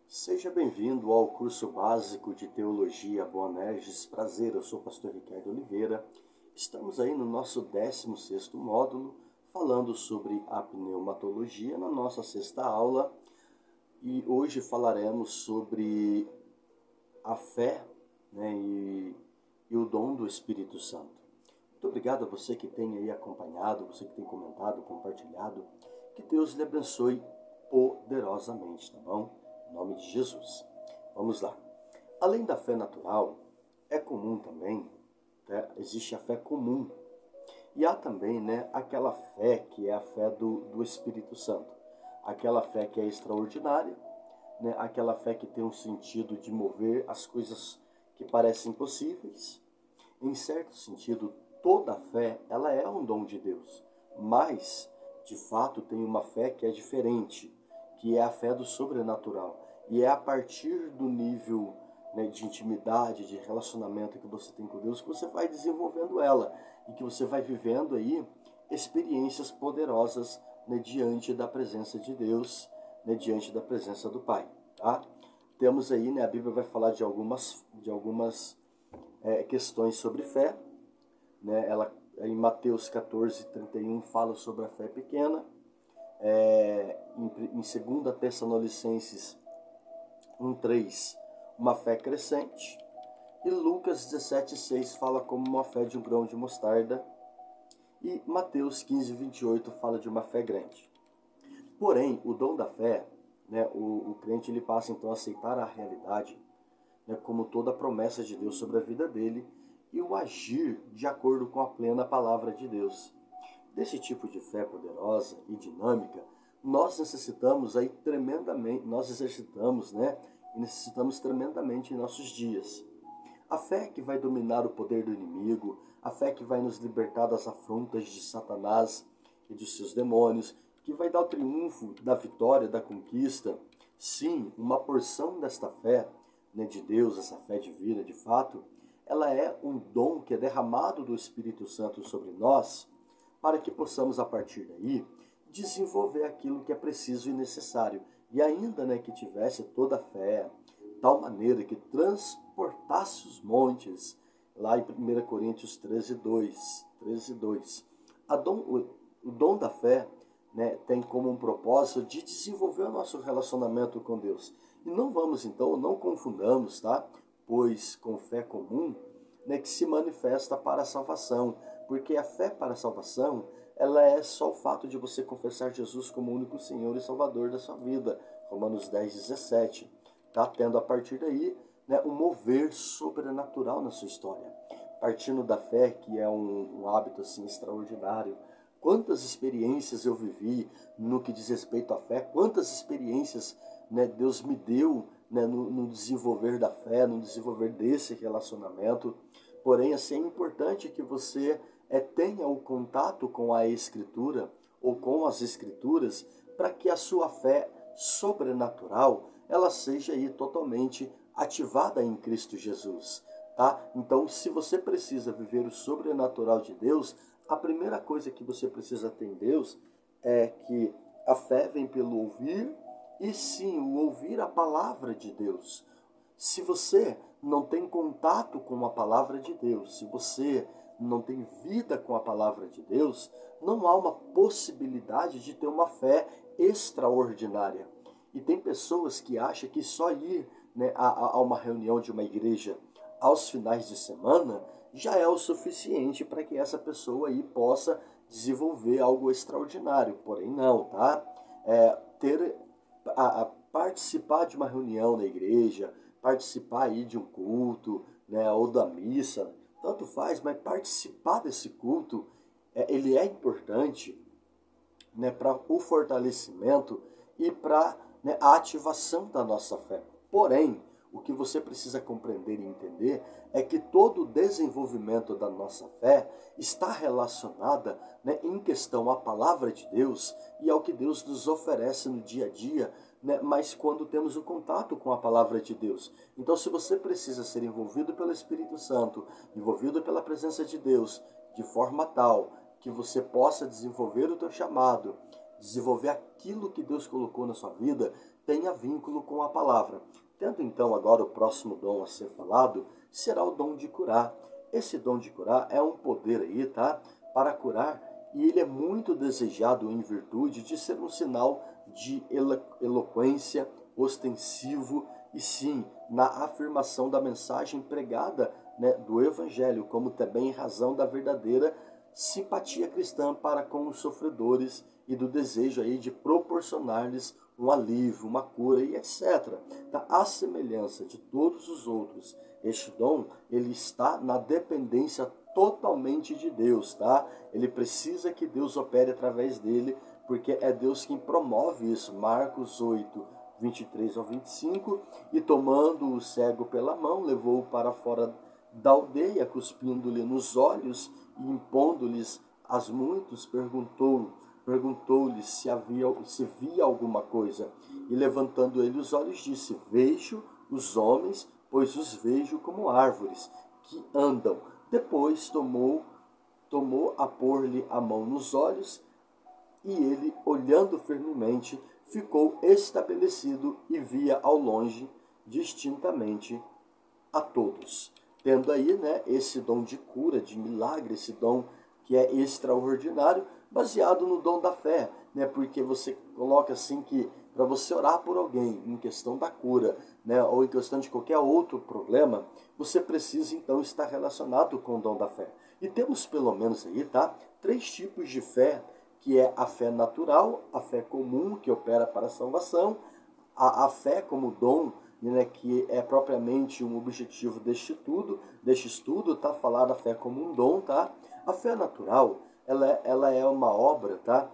Seja bem-vindo ao curso básico de Teologia Boanerges. Prazer, eu sou o pastor Ricardo Oliveira. Estamos aí no nosso 16º módulo, falando sobre a pneumatologia na nossa sexta aula. E hoje falaremos sobre a fé, e o dom do Espírito Santo. Muito obrigado a você que tem aí acompanhado, você que tem comentado, compartilhado. Que Deus lhe abençoe poderosamente, tá bom? Em nome de Jesus. Vamos lá. Além da fé natural, é comum também, existe a fé comum. E há também, aquela fé que é a fé do Espírito Santo. Aquela fé que é extraordinária, aquela fé que tem um sentido de mover as coisas que parecem impossíveis. Em certo sentido, toda fé, ela é um dom de Deus. Mas, de fato, tem uma fé que é diferente, que é a fé do sobrenatural. E é a partir do nível, de intimidade, de relacionamento que você tem com Deus, que você vai desenvolvendo ela. E que você vai vivendo aí experiências poderosas, diante da presença de Deus, diante da presença do Pai. Tá? Temos aí, a Bíblia vai falar de algumas questões sobre fé. Ela, em Mateus 14:31 fala sobre a fé pequena. Em 2 Tessalonicenses 1:3, uma fé crescente. E Lucas 17:6 fala como uma fé de um grão de mostarda. E Mateus 15:28 fala de uma fé grande. Porém, o dom da fé, o crente ele passa então a aceitar a realidade, como toda a promessa de Deus sobre a vida dele, e o agir de acordo com a plena palavra de Deus. Desse tipo de fé poderosa e dinâmica, nós necessitamos aí tremendamente, e necessitamos tremendamente em nossos dias. A fé que vai dominar o poder do inimigo, a fé que vai nos libertar das afrontas de Satanás e dos seus demônios, que vai dar o triunfo da vitória, da conquista. Sim, uma porção desta fé, de Deus, essa fé divina de fato, ela é um dom que é derramado do Espírito Santo sobre nós, para que possamos, a partir daí, desenvolver aquilo que é preciso e necessário. E ainda, que tivesse toda a fé, tal maneira que transportasse os montes, lá em 1 Coríntios 13:2. O dom da fé, tem como um propósito de desenvolver o nosso relacionamento com Deus. E não vamos, então, não confundamos, tá? Pois com fé comum, que se manifesta para a salvação. Porque a fé para a salvação, ela é só o fato de você confessar Jesus como o único Senhor e Salvador da sua vida. Romanos 10:17. Tá tendo a partir daí, um mover sobrenatural na sua história. Partindo da fé, que é um hábito assim extraordinário. Quantas experiências eu vivi no que diz respeito à fé, quantas experiências, Deus me deu, no desenvolver da fé, no desenvolver desse relacionamento. Porém, assim, é importante que você tenha o contato com a Escritura ou com as Escrituras, para que a sua fé sobrenatural ela seja aí totalmente ativada em Cristo Jesus. Tá? Então, se você precisa viver o sobrenatural de Deus, a primeira coisa que você precisa ter em Deus é que a fé vem pelo ouvir, e sim, o ouvir a palavra de Deus. Se você não tem contato com a palavra de Deus, se você não tem vida com a palavra de Deus, não há uma possibilidade de ter uma fé extraordinária. E tem pessoas que acham que só ir, a uma reunião de uma igreja aos finais de semana já é o suficiente para que essa pessoa aí possa desenvolver algo extraordinário. Porém não, tá? Participar de uma reunião na igreja, participar aí de um culto, ou da missa, tanto faz, mas participar desse culto, ele é importante, para o fortalecimento e para, a ativação da nossa fé. Porém, o que você precisa compreender e entender é que todo o desenvolvimento da nossa fé está relacionada, em questão à palavra de Deus e ao que Deus nos oferece no dia a dia, mas quando temos o contato com a palavra de Deus. Então, se você precisa ser envolvido pelo Espírito Santo, envolvido pela presença de Deus, de forma tal que você possa desenvolver o teu chamado, desenvolver aquilo que Deus colocou na sua vida, tenha vínculo com a palavra. Tendo então agora o próximo dom a ser falado, será o dom de curar. Esse dom de curar é um poder aí, tá? Para curar, e ele é muito desejado em virtude de ser um sinal de eloquência, ostensivo e sim, na afirmação da mensagem pregada, né, do Evangelho, como também em razão da verdadeira simpatia cristã para com os sofredores e do desejo aí de proporcionar-lhes um alívio, uma cura e etc. Tá? À semelhança de todos os outros, este dom ele está na dependência totalmente de Deus, tá? Ele precisa que Deus opere através dele, porque é Deus quem promove isso. Marcos 8, 23 ao 25, e tomando o cego pela mão, levou-o para fora da aldeia, cuspindo-lhe nos olhos e impondo-lhes as muitos, perguntou-lhe se via alguma coisa. E levantando ele os olhos, disse: Vejo os homens, pois os vejo como árvores que andam. Depois tomou a pôr-lhe a mão nos olhos, e ele, olhando firmemente, ficou estabelecido e via ao longe distintamente a todos. Tendo aí, né, esse dom de cura, de milagre, esse dom que é extraordinário, baseado no dom da fé, né, porque você coloca assim que para você orar por alguém em questão da cura, né, ou em questão de qualquer outro problema, você precisa então estar relacionado com o dom da fé. E temos pelo menos aí, tá, 3 tipos de fé, que é a fé natural, a fé comum, que opera para a salvação, a fé como dom, né, que é propriamente um objetivo deste estudo, tá? Falar da fé como um dom, tá? A fé natural, ela é uma obra, tá?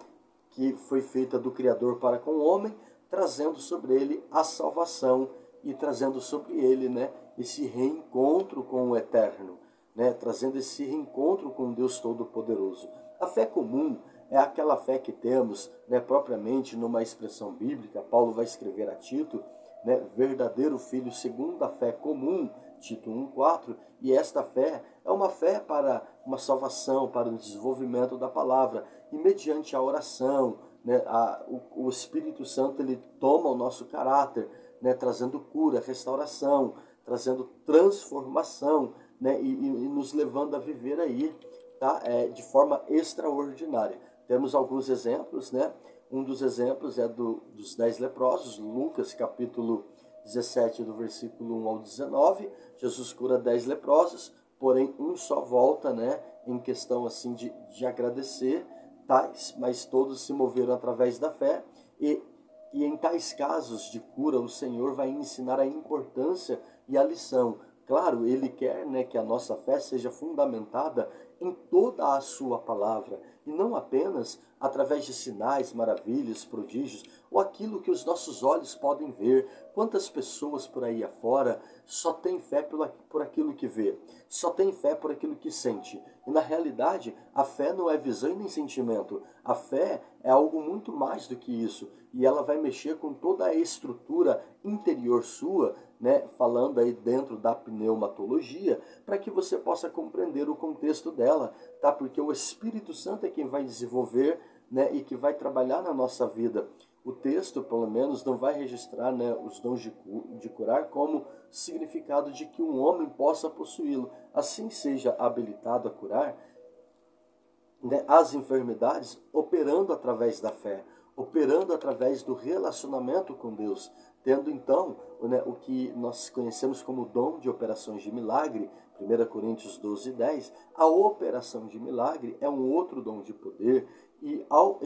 Que foi feita do Criador para com o homem, trazendo sobre ele a salvação e trazendo sobre ele, né, esse reencontro com o Eterno, né? Trazendo esse reencontro com Deus Todo-Poderoso. A fé comum é aquela fé que temos, né, propriamente numa expressão bíblica. Paulo vai escrever a Tito, né, verdadeiro filho segundo a fé comum, Tito 1,4, e esta fé é uma fé para uma salvação, para o desenvolvimento da palavra, e mediante a oração, né, o Espírito Santo ele toma o nosso caráter, né, trazendo cura, restauração, trazendo transformação, né, e nos levando a viver aí, tá, de forma extraordinária. Temos alguns exemplos, né? Um dos exemplos é dos 10 leprosos, Lucas capítulo 17, do versículo 1 ao 19. Jesus cura 10 leprosos, porém um só volta, né? Em questão assim de agradecer, tais, mas todos se moveram através da fé. E em tais casos de cura, o Senhor vai ensinar a importância e a lição. Claro, Ele quer, né, que a nossa fé seja fundamentada em toda a sua palavra, e não apenas através de sinais, maravilhas, prodígios, ou aquilo que os nossos olhos podem ver. Quantas pessoas por aí afora só têm fé por aquilo que vê, só têm fé por aquilo que sente. E na realidade, a fé não é visão e nem sentimento. A fé é algo muito mais do que isso, e ela vai mexer com toda a estrutura interior sua, né, falando aí dentro da pneumatologia, para que você possa compreender o contexto dela, tá? Porque o Espírito Santo é quem vai desenvolver, né, e que vai trabalhar na nossa vida. O texto, pelo menos, não vai registrar, né, os dons de curar como significado de que um homem possa possuí-lo. Assim seja habilitado a curar, né, as enfermidades, operando através da fé, operando através do relacionamento com Deus, tendo então, né, o que nós conhecemos como dom de operações de milagre, 1 Coríntios 12, 10, a operação de milagre é um outro dom de poder, e ao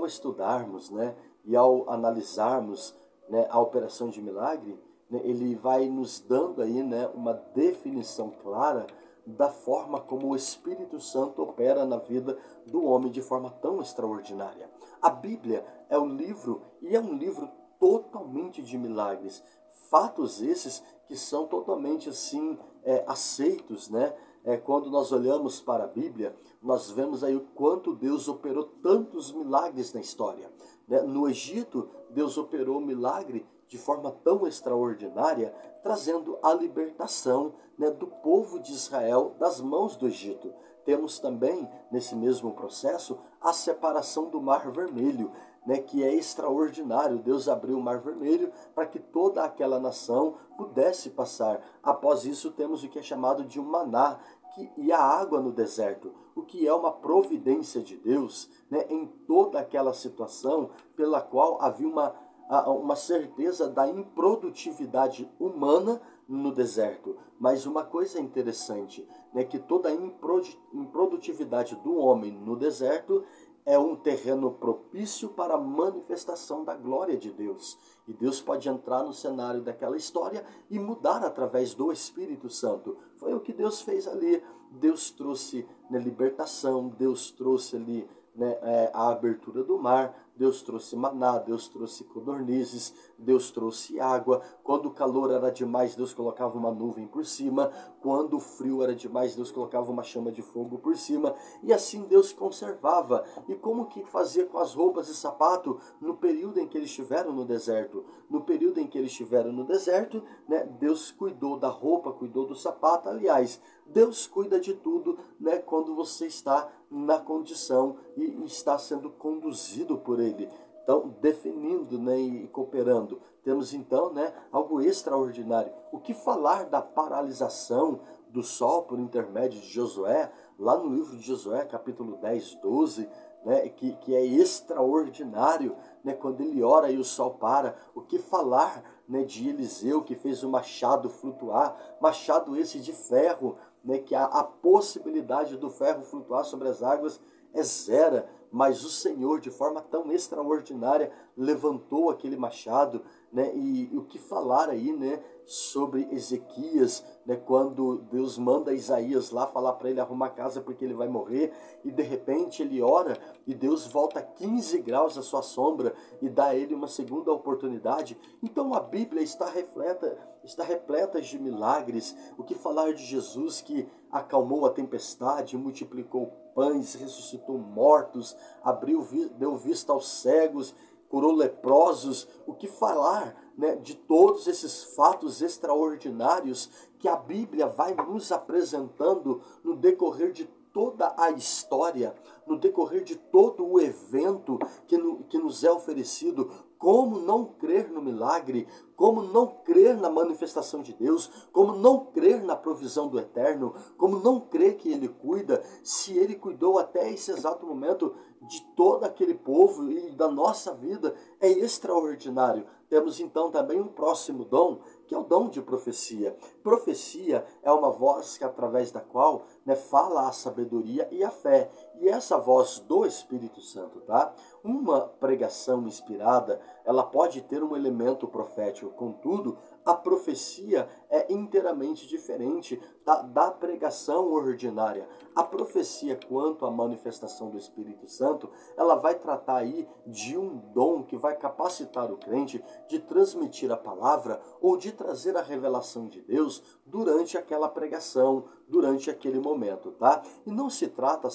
estudarmos, né, e ao analisarmos, né, a operação de milagre, né, ele vai nos dando aí, né, uma definição clara da forma como o Espírito Santo opera na vida do homem de forma tão extraordinária. A Bíblia é um livro, e é um livro totalmente de milagres. Fatos esses que são totalmente assim aceitos, né? Quando nós olhamos para a Bíblia, nós vemos aí o quanto Deus operou tantos milagres na história, né? No Egito, Deus operou um milagre de forma tão extraordinária, trazendo a libertação, né, do povo de Israel das mãos do Egito. Temos também, nesse mesmo processo, a separação do Mar Vermelho, né, que é extraordinário. Deus abriu o Mar Vermelho para que toda aquela nação pudesse passar. Após isso, temos o que é chamado de um maná, e a água no deserto, o que é uma providência de Deus, né, em toda aquela situação pela qual havia uma certeza da improdutividade humana no deserto. Mas uma coisa interessante, né, que toda a improdutividade do homem no deserto é um terreno propício para a manifestação da glória de Deus. E Deus pode entrar no cenário daquela história e mudar através do Espírito Santo. Foi o que Deus fez ali. Deus trouxe, né, libertação, Deus trouxe ali, né, a abertura do mar, Deus trouxe maná, Deus trouxe codornizes, Deus trouxe água. Quando o calor era demais, Deus colocava uma nuvem por cima. Quando o frio era demais, Deus colocava uma chama de fogo por cima. E assim Deus conservava. E como que fazia com as roupas e sapato no período em que eles estiveram no deserto? No período em que eles estiveram no deserto, né, Deus cuidou da roupa, cuidou do sapato. Aliás, Deus cuida de tudo, né, quando você está na condição e está sendo conduzido por Ele. Então, definindo, né, e cooperando. Temos então, né, algo extraordinário. O que falar da paralisação do sol por intermédio de Josué, lá no livro de Josué, capítulo 10, 12, né, que é extraordinário, né, quando ele ora e o sol para. O que falar, né, de Eliseu, que fez o machado flutuar, machado esse de ferro, né, que a possibilidade do ferro flutuar sobre as águas é zero, mas o Senhor, de forma tão extraordinária, levantou aquele machado, né, e o que falar aí, né, sobre Ezequias, né, quando Deus manda Isaías lá falar para ele arrumar casa porque ele vai morrer, e de repente ele ora e Deus volta 15 graus a sua sombra e dá a ele uma segunda oportunidade. Então a Bíblia está repleta de milagres. O que falar de Jesus que acalmou a tempestade, multiplicou pães, ressuscitou mortos, deu vista aos cegos, curou leprosos. O que falar, né, de todos esses fatos extraordinários que a Bíblia vai nos apresentando no decorrer de toda a história, no decorrer de todo o evento que nos é oferecido. Como não crer no milagre? Como não crer na manifestação de Deus? Como não crer na provisão do Eterno? Como não crer que Ele cuida, se Ele cuidou até esse exato momento de todo aquele povo e da nossa vida? É extraordinário. Temos então também um próximo dom, que é o dom de profecia. Profecia é uma voz que através da qual, né, fala a sabedoria e a fé. E essa voz do Espírito Santo, tá? Uma pregação inspirada, ela pode ter um elemento profético. Contudo, a profecia é inteiramente diferente da pregação ordinária. A profecia, quanto à manifestação do Espírito Santo, ela vai tratar aí de um dom que vai capacitar o crente de transmitir a palavra ou de trazer a revelação de Deus durante aquela pregação, durante aquele momento, tá? E não se trata,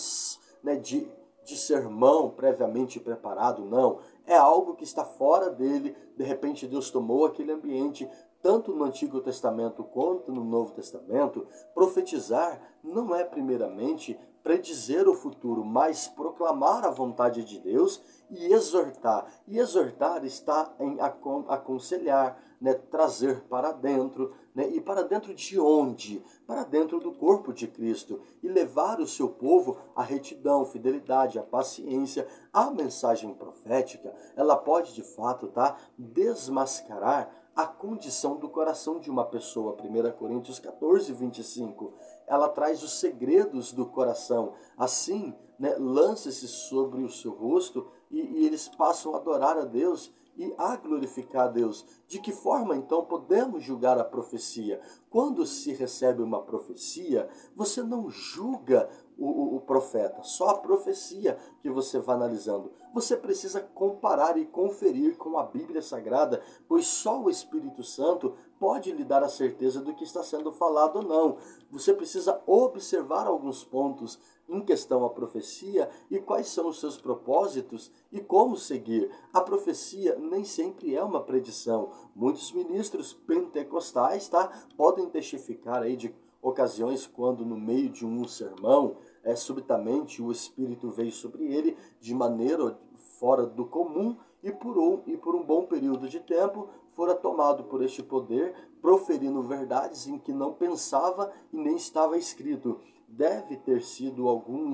né, de sermão previamente preparado, não. É algo que está fora dele. De repente Deus tomou aquele ambiente, tanto no Antigo Testamento quanto no Novo Testamento. Profetizar não é primeiramente predizer o futuro, mas proclamar a vontade de Deus e exortar. E exortar está em aconselhar, né, trazer para dentro, né, e para dentro de onde? Para dentro do corpo de Cristo, e levar o seu povo à retidão, fidelidade, à paciência. A mensagem profética, ela pode de fato, tá, desmascarar a condição do coração de uma pessoa. 1 Coríntios 14, 25. Ela traz os segredos do coração. Assim, né, lança-se sobre o seu rosto e eles passam a adorar a Deus e a glorificar a Deus. De que forma, então, podemos julgar a profecia? Quando se recebe uma profecia, você não julga o profeta, só a profecia que você vai analisando. Você precisa comparar e conferir com a Bíblia Sagrada, pois só o Espírito Santo pode lhe dar a certeza do que está sendo falado ou não. Você precisa observar alguns pontos em questão à profecia e quais são os seus propósitos e como seguir. A profecia nem sempre é uma predição. Muitos ministros pentecostais, tá, podem testificar aí de ocasiões quando no meio de um sermão subitamente o Espírito veio sobre ele de maneira fora do comum, e por um bom período de tempo fora tomado por este poder, proferindo verdades em que não pensava e nem estava escrito. Deve ter sido algum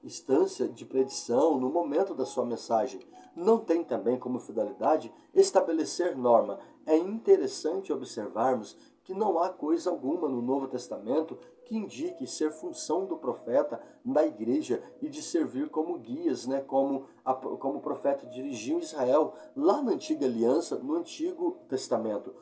instância de predição no momento da sua mensagem. Não tem também como finalidade estabelecer norma. É interessante observarmos que não há coisa alguma no Novo Testamento que indique ser função do profeta na igreja e de servir como guias, né, como o profeta dirigiu Israel lá na Antiga Aliança, no Antigo Testamento,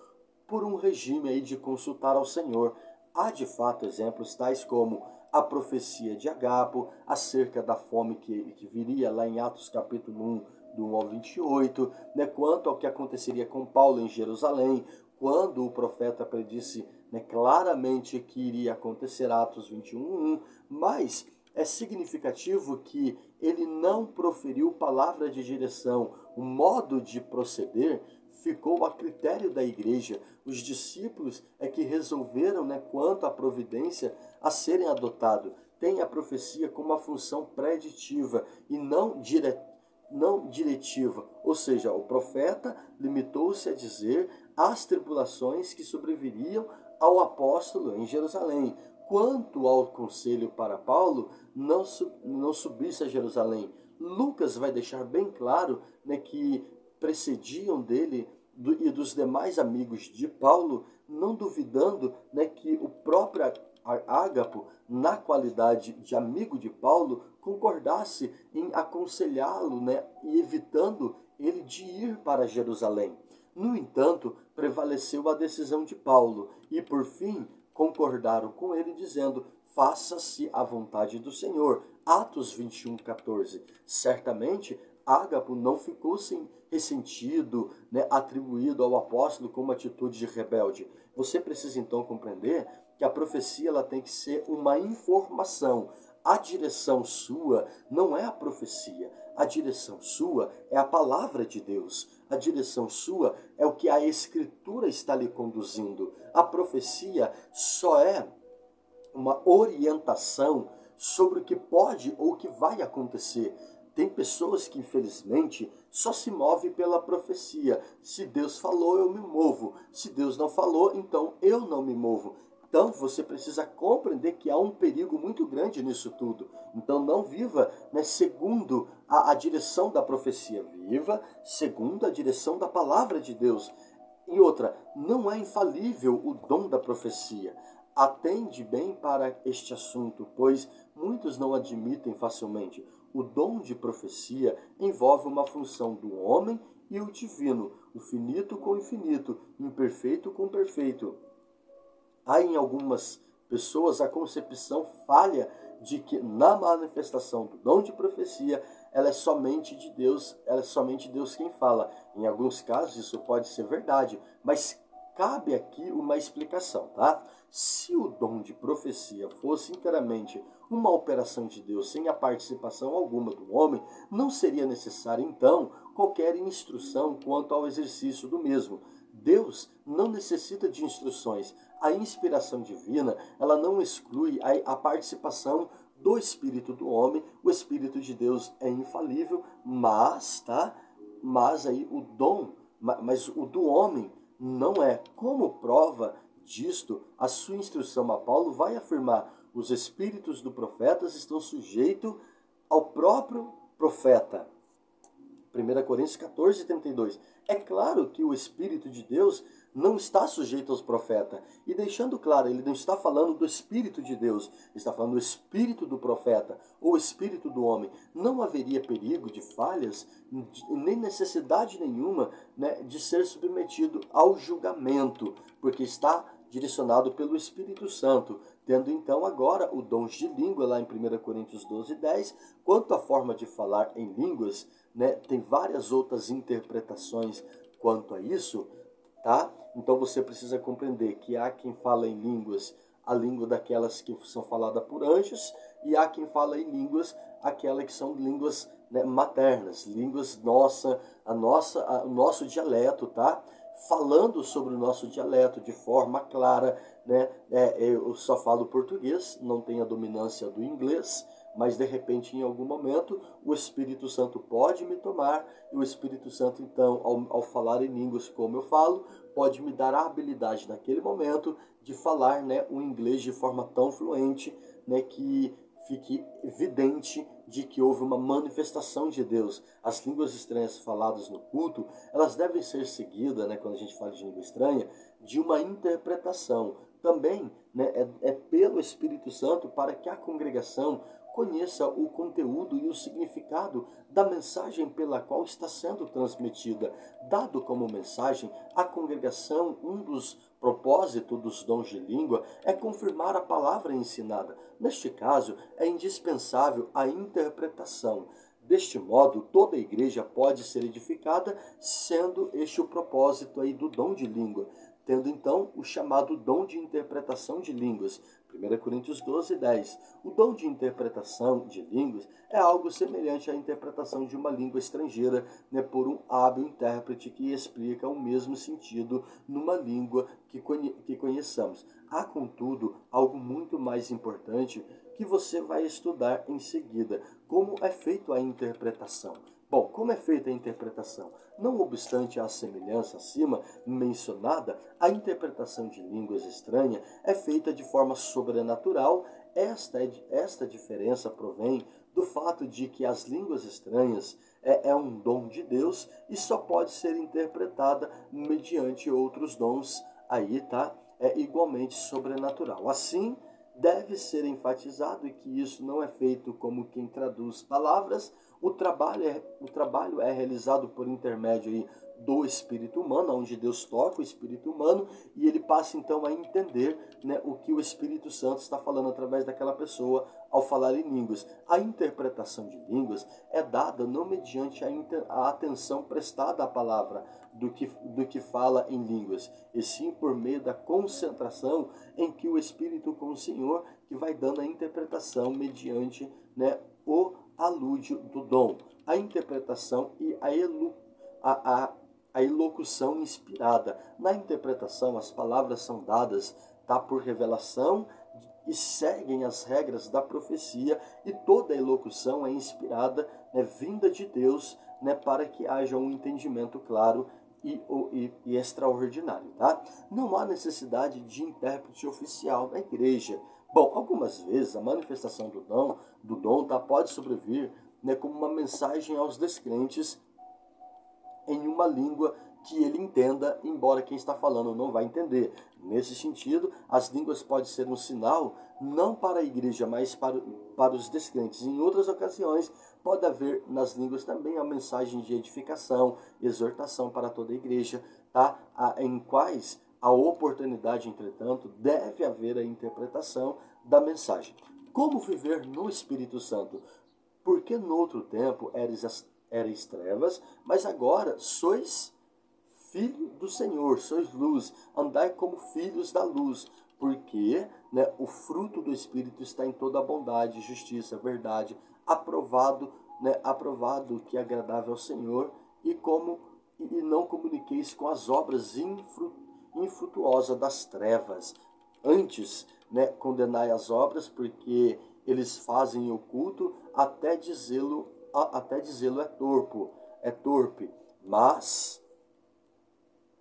por um regime aí de consultar ao Senhor. Há de fato exemplos tais como a profecia de Agapo acerca da fome que viria lá em Atos capítulo 1, do 1 ao 28, né, quanto ao que aconteceria com Paulo em Jerusalém, quando o profeta predisse, né, claramente que iria acontecer, Atos 21:1, mas é significativo que ele não proferiu palavra de direção. O modo de proceder ficou a critério da igreja. Os discípulos é que resolveram, né, quanto à providência a serem adotado. Tem a profecia como uma função preditiva e não diretiva, ou seja, o profeta limitou-se a dizer as tribulações que sobreviriam ao apóstolo em Jerusalém. Quanto ao conselho para Paulo, não subisse a Jerusalém. Lucas vai deixar bem claro, né, que precediam dele e dos demais amigos de Paulo, não duvidando, né, que o próprio Ágapo, na qualidade de amigo de Paulo, concordasse em aconselhá-lo, né, e evitando ele de ir para Jerusalém. No entanto, prevaleceu a decisão de Paulo e, por fim, concordaram com ele, dizendo: faça-se a vontade do Senhor. Atos 21:14. Certamente, Ágapo não ficou ressentido, né, atribuído ao apóstolo como atitude de rebelde. Você precisa então compreender que a profecia ela tem que ser uma informação. A direção sua não é a profecia. A direção sua é a palavra de Deus. A direção sua é o que a Escritura está lhe conduzindo. A profecia só é uma orientação sobre o que pode ou o que vai acontecer. Tem pessoas que, infelizmente, só se movem pela profecia. Se Deus falou, eu me movo. Se Deus não falou, então eu não me movo. Então você precisa compreender que há um perigo muito grande nisso tudo. Então não viva, né, segundo a direção da profecia. Viva segundo a direção da palavra de Deus. E outra, não é infalível o dom da profecia. Atende bem para este assunto, pois muitos não admitem facilmente. O dom de profecia envolve uma função do homem e o divino, o finito com o infinito, imperfeito com o perfeito. Há em algumas pessoas a concepção falha de que na manifestação do dom de profecia ela é somente de Deus, ela é somente Deus quem fala. Em alguns casos isso pode ser verdade, mas cabe aqui uma explicação, tá? Se o dom de profecia fosse inteiramente uma operação de Deus sem a participação alguma do homem, não seria necessária então qualquer instrução quanto ao exercício do mesmo. Deus não necessita de instruções. A inspiração divina, ela não exclui a participação do Espírito do homem. O Espírito de Deus é infalível, mas aí o dom, mas o do homem não é. Como prova disto, a sua instrução a Paulo vai afirmar: os espíritos do profetas estão sujeitos ao próprio profeta. 1 Coríntios 14:32. É claro que o Espírito de Deus não está sujeito aos profetas. E deixando claro, ele não está falando do Espírito de Deus, está falando do Espírito do profeta, ou Espírito do homem. Não haveria perigo de falhas, nem necessidade nenhuma, né, de ser submetido ao julgamento, porque está direcionado pelo Espírito Santo, tendo então agora o dom de língua, lá em 1 Coríntios 12:10, quanto à forma de falar em línguas, né, tem várias outras interpretações quanto a isso, tá? Então você precisa compreender que há quem fala em línguas, a língua daquelas que são faladas por anjos, e há quem fala em línguas, aquelas que são línguas, né, maternas, línguas o nosso dialeto, tá? falando sobre o nosso dialeto de forma clara, né? Eu só falo português, não tenho a dominância do inglês, mas de repente, em algum momento, o Espírito Santo pode me tomar, e o Espírito Santo, então, ao falar em línguas como eu falo, pode me dar a habilidade naquele momento de falar, né, o inglês de forma tão fluente, né, que fique evidente de que houve uma manifestação de Deus. As línguas estranhas faladas no culto, elas devem ser seguidas, né, quando a gente fala de língua estranha, de uma interpretação. Também, né, é pelo Espírito Santo para que a congregação conheça o conteúdo e o significado da mensagem pela qual está sendo transmitida. Dado como mensagem, a congregação, um dos propósitos dos dons de língua é confirmar a palavra ensinada. Neste caso, é indispensável a interpretação. Deste modo, toda a igreja pode ser edificada, sendo este o propósito aí do dom de língua, tendo então o chamado dom de interpretação de línguas. 1 Coríntios 12, 10. O dom de interpretação de línguas é algo semelhante à interpretação de uma língua estrangeira, né, por um hábil intérprete que explica o mesmo sentido numa língua que conheçamos. Há, contudo, algo muito mais importante que você vai estudar em seguida: como é feita a interpretação. Bom, como é feita a interpretação? Não obstante a semelhança acima mencionada, a interpretação de línguas estranhas é feita de forma sobrenatural. Esta diferença provém do fato de que as línguas estranhas é um dom de Deus e só pode ser interpretada mediante outros dons. Aí tá, é igualmente sobrenatural. Assim, deve ser enfatizado que isso não é feito como quem traduz palavras. O trabalho é realizado por intermédio aí do espírito humano, onde Deus toca o espírito humano e ele passa então a entender, né, o que o Espírito Santo está falando através daquela pessoa ao falar em línguas. A interpretação de línguas é dada não mediante a atenção prestada à palavra do que fala em línguas, e sim por meio da concentração em que o Espírito com o Senhor que vai dando a interpretação mediante, né, o alúdio do dom. A interpretação e a elocução inspirada. Na interpretação, as palavras são dadas, tá, por revelação e seguem as regras da profecia, e toda a elocução é inspirada, né, vinda de Deus, né, para que haja um entendimento claro e extraordinário. Tá? Não há necessidade de intérprete oficial na igreja. Bom, algumas vezes a manifestação do dom tá, pode sobrevir, né, como uma mensagem aos descrentes em uma língua que ele entenda, embora quem está falando não vai entender. Nesse sentido, as línguas podem ser um sinal, não para a igreja, mas para os descrentes. Em outras ocasiões, pode haver nas línguas também a mensagem de edificação, exortação para toda a igreja, tá? Em quais a oportunidade, entretanto, deve haver a interpretação da mensagem. Como viver no Espírito Santo? Porque no outro tempo erais trevas, mas agora sois filho do Senhor, sois luz, andai como filhos da luz, porque, né, o fruto do Espírito está em toda a bondade, justiça, verdade, aprovado, né, aprovado que é agradável ao Senhor, e não comuniqueis com as obras infrutuosas das trevas. Antes, né, condenai as obras, porque eles fazem o culto, até dizê-lo é torpe, mas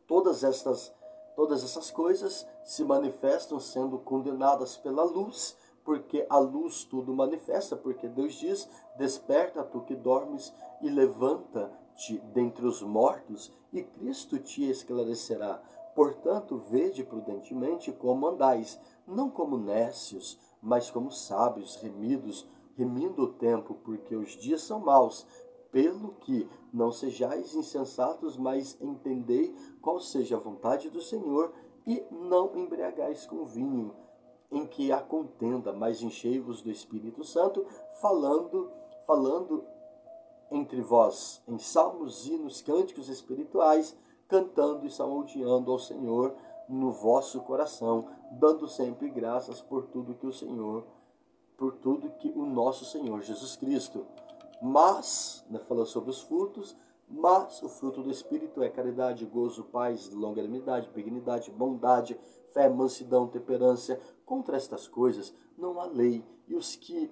todas essas coisas se manifestam sendo condenadas pela luz, porque a luz tudo manifesta, porque Deus diz: desperta tu que dormes e levanta-te dentre os mortos, e Cristo te esclarecerá. Portanto, vede prudentemente como andais, não como nécios, mas como sábios, remindo o tempo, porque os dias são maus. Pelo que não sejais insensatos, mas entendei qual seja a vontade do Senhor, e não embriagais com vinho, em que há contenda, mas enchei-vos do Espírito Santo, falando entre vós em salmos, hinos, cânticos espirituais, cantando e salmodiando ao Senhor no vosso coração, dando sempre graças por tudo que o nosso Senhor Jesus Cristo. Mas, né, falando sobre os frutos, Mas o fruto do Espírito é caridade, gozo, paz, longanimidade, benignidade, bondade, fé, mansidão, temperança. Contra estas coisas não há lei. E os que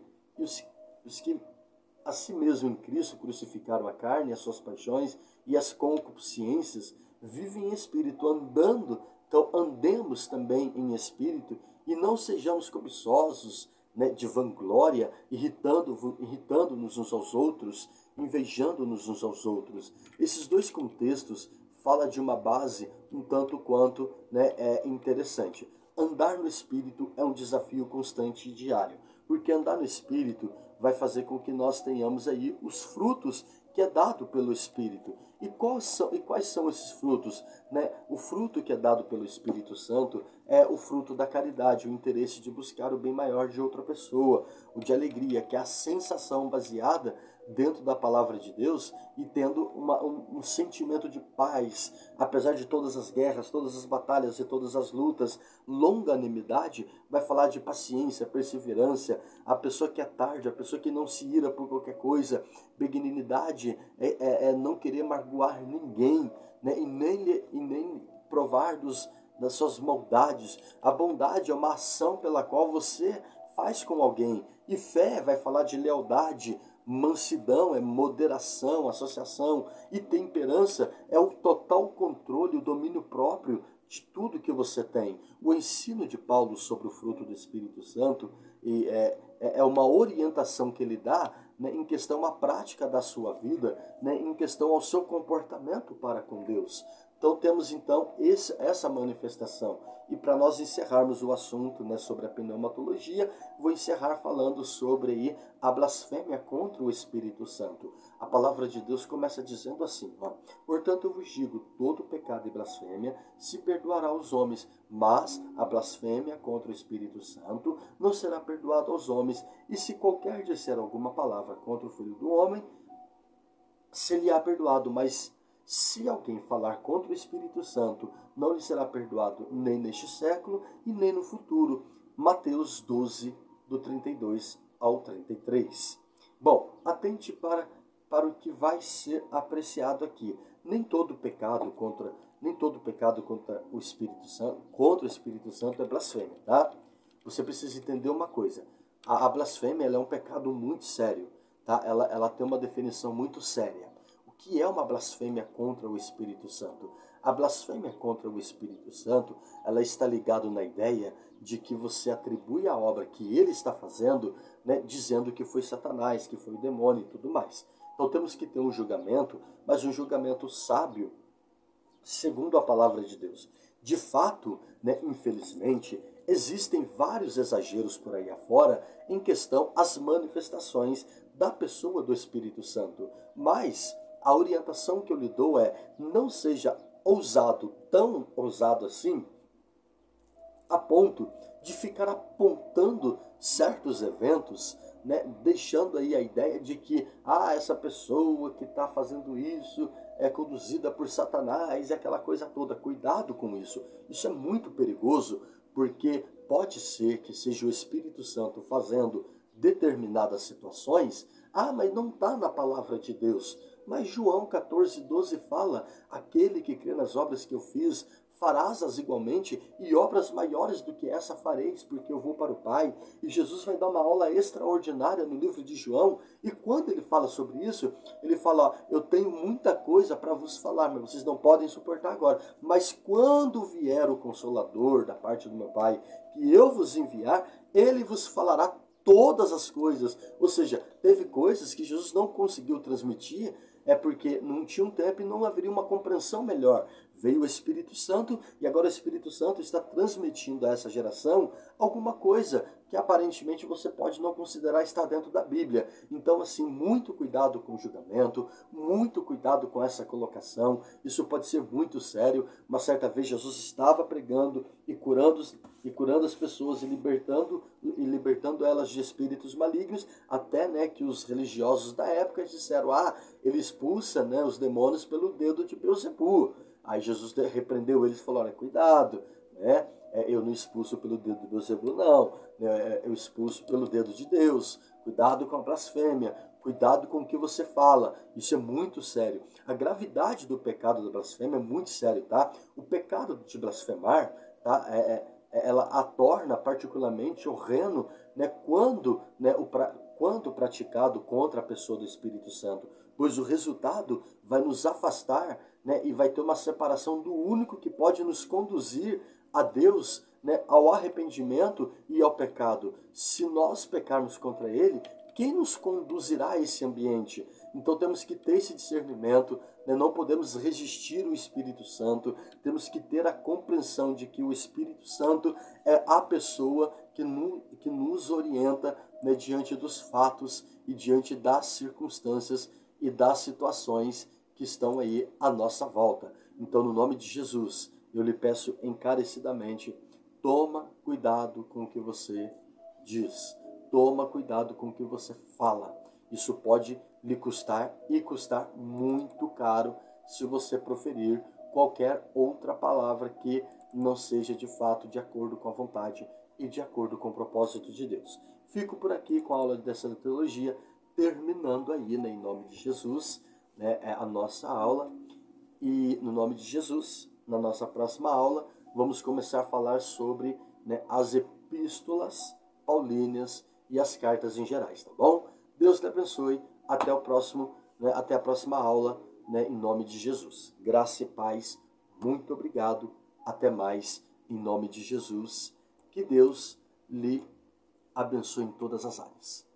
a si mesmo em Cristo crucificaram a carne, as suas paixões e as concupiscências, vivem em espírito, andando. Então andemos também em espírito e não sejamos cobiçosos, né, de vanglória, irritando-nos uns aos outros, invejando-nos uns aos outros. Esses dois contextos falam de uma base um tanto quanto, né, interessante. Andar no Espírito é um desafio constante e diário, porque andar no Espírito vai fazer com que nós tenhamos aí os frutos que é dado pelo Espírito. E quais são esses frutos? Né? O fruto que é dado pelo Espírito Santo é o fruto da caridade, o interesse de buscar o bem maior de outra pessoa, o de alegria, que é a sensação baseada dentro da palavra de Deus e tendo um sentimento de paz, apesar de todas as guerras, todas as batalhas e todas as lutas. Longanimidade vai falar de paciência, perseverança, a pessoa que é tarde, a pessoa que não se ira por qualquer coisa. Benignidade é não querer magoar ninguém, né? e nem provar das suas maldades. A bondade é uma ação pela qual você faz com alguém. E fé vai falar de lealdade, mansidão é moderação, associação, e temperança é o total controle, o domínio próprio de tudo que você tem. O ensino de Paulo sobre o fruto do Espírito Santo é uma orientação que ele dá, né, em questão à prática da sua vida, né, em questão ao seu comportamento para com Deus. Então temos então essa manifestação. E para nós encerrarmos o assunto, né, sobre a pneumatologia, vou encerrar falando sobre aí a blasfêmia contra o Espírito Santo. A palavra de Deus começa dizendo assim, ó: portanto eu vos digo, todo pecado e blasfêmia se perdoará aos homens, mas a blasfêmia contra o Espírito Santo não será perdoada aos homens. E se qualquer disser alguma palavra contra o Filho do Homem, se lhe há perdoado, mas se alguém falar contra o Espírito Santo, não lhe será perdoado nem neste século e nem no futuro. Mateus 12, do 32 ao 33. Bom, atente para o que vai ser apreciado aqui. Nem todo pecado contra o Espírito Santo é blasfêmia, tá? Você precisa entender uma coisa. A blasfêmia ela é um pecado muito sério, tá? Ela tem uma definição muito séria. O que é uma blasfêmia contra o Espírito Santo? A blasfêmia contra o Espírito Santo, ela está ligada na ideia de que você atribui a obra que ele está fazendo, né, dizendo que foi Satanás, que foi o demônio e tudo mais. Então temos que ter um julgamento, mas um julgamento sábio, segundo a palavra de Deus. De fato, né, infelizmente, existem vários exageros por aí afora em questão às manifestações da pessoa do Espírito Santo. Mas a orientação que eu lhe dou é: não seja ousado, tão ousado assim, a ponto de ficar apontando certos eventos, né, deixando aí a ideia de que essa pessoa que está fazendo isso é conduzida por Satanás e aquela coisa toda. Cuidado com isso. Isso é muito perigoso, porque pode ser que seja o Espírito Santo fazendo determinadas situações. Mas não está na palavra de Deus. Mas João 14:12 fala: aquele que crê nas obras que eu fiz, farás-as igualmente, e obras maiores do que essa fareis, porque eu vou para o Pai. E Jesus vai dar uma aula extraordinária no livro de João, e quando ele fala sobre isso, ele fala: eu tenho muita coisa para vos falar, mas vocês não podem suportar agora. Mas quando vier o Consolador da parte do meu Pai, que eu vos enviar, ele vos falará todas as coisas. Ou seja, teve coisas que Jesus não conseguiu transmitir, porque não tinha um tempo e não haveria uma compreensão melhor. Veio o Espírito Santo e agora o Espírito Santo está transmitindo a essa geração alguma coisa que aparentemente você pode não considerar estar dentro da Bíblia. Então, assim, muito cuidado com o julgamento, muito cuidado com essa colocação. Isso pode ser muito sério. Uma certa vez Jesus estava pregando e curando as pessoas e libertando elas de espíritos malignos, até, né, que os religiosos da época disseram: ele expulsa, né, os demônios pelo dedo de Beelzebu. Aí Jesus repreendeu eles e falou: olha, cuidado, né? Eu não expulso pelo dedo de Beelzebu, não. Eu expulso pelo dedo de Deus. Cuidado com a blasfêmia. Cuidado com o que você fala. Isso é muito sério. A gravidade do pecado da blasfêmia é muito sério, tá? O pecado de blasfemar, tá? Ela a torna particularmente horrendo, né? Quando praticado contra a pessoa do Espírito Santo. Pois o resultado vai nos afastar, né? E vai ter uma separação do único que pode nos conduzir a Deus, né? Ao arrependimento e ao pecado. Se nós pecarmos contra Ele, quem nos conduzirá a esse ambiente? Então temos que ter esse discernimento, né? Não podemos resistir o Espírito Santo, temos que ter a compreensão de que o Espírito Santo é a pessoa que nos orienta, né? Diante dos fatos e diante das circunstâncias e das situações que estão aí à nossa volta. Então, no nome de Jesus, eu lhe peço encarecidamente, toma cuidado com o que você diz. Toma cuidado com o que você fala. Isso pode lhe custar e custar muito caro se você proferir qualquer outra palavra que não seja de fato de acordo com a vontade e de acordo com o propósito de Deus. Fico por aqui com a aula dessa teologia, terminando aí, né, em nome de Jesus, né, a nossa aula. E no nome de Jesus, na nossa próxima aula, vamos começar a falar sobre, né, as epístolas paulíneas e as cartas em gerais, tá bom? Deus te abençoe. Até o próximo, né, até a próxima aula, né, em nome de Jesus. Graça e paz. Muito obrigado. Até mais, em nome de Jesus. Que Deus lhe abençoe em todas as áreas.